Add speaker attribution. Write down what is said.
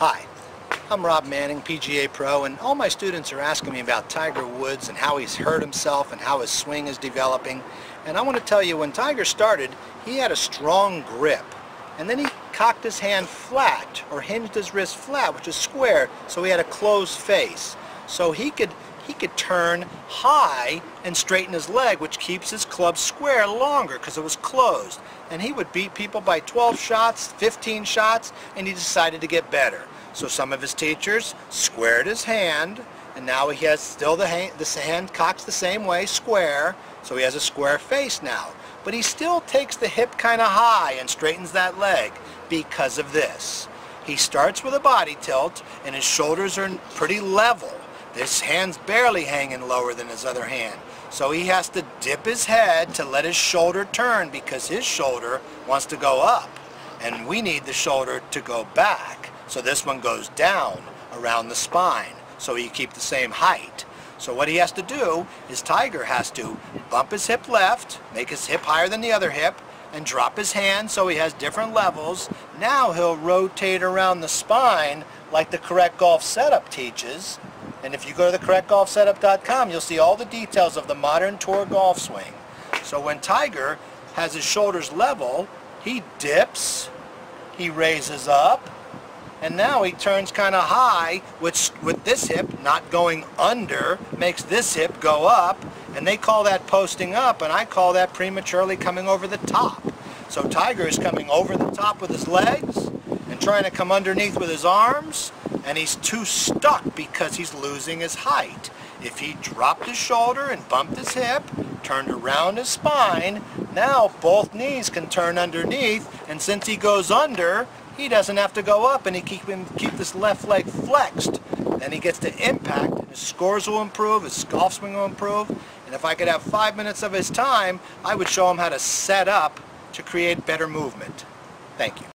Speaker 1: Hi, I'm Rob Manning PGA Pro, and all my students are asking me about Tiger Woods and how he's hurt himself and how his swing is developing. And I want to tell you, when Tiger started, he had a strong grip, and then he cocked his hand flat, or hinged his wrist flat, which is square, so he had a closed face. So he could turn high and straighten his leg, which keeps his club square longer because it was closed. And he would beat people by 12 shots, 15 shots, and he decided to get better. So some of his teachers squared his hand, and now he has still the hand cocks the same way, square, so he has a square face now. But he still takes the hip kind of high and straightens that leg because of this. He starts with a body tilt, and his shoulders are pretty level. This hand's barely hanging lower than his other hand. So he has to dip his head to let his shoulder turn because his shoulder wants to go up. And we need the shoulder to go back. So this one goes down around the spine so you keep the same height. So what he has to do is Tiger has to bump his hip left, make his hip higher than the other hip, and drop his hand so he has different levels. Now he'll rotate around the spine like the Correct Golf Setup teaches. And if you go to the correctgolfsetup.com, you'll see all the details of the modern tour golf swing. So when Tiger has his shoulders level, he dips, he raises up, and now he turns kind of high, which with this hip not going under makes this hip go up, and they call that posting up, and I call that prematurely coming over the top. So Tiger is coming over the top with his legs and trying to come underneath with his arms, and he's too stuck because he's losing his height. If he dropped his shoulder and bumped his hip, turned around his spine, now both knees can turn underneath, and since he goes under, he doesn't have to go up, and he keep this left leg flexed. Then he gets to impact, and his scores will improve, his golf swing will improve, and if I could have 5 minutes of his time, I would show him how to set up to create better movement. Thank you.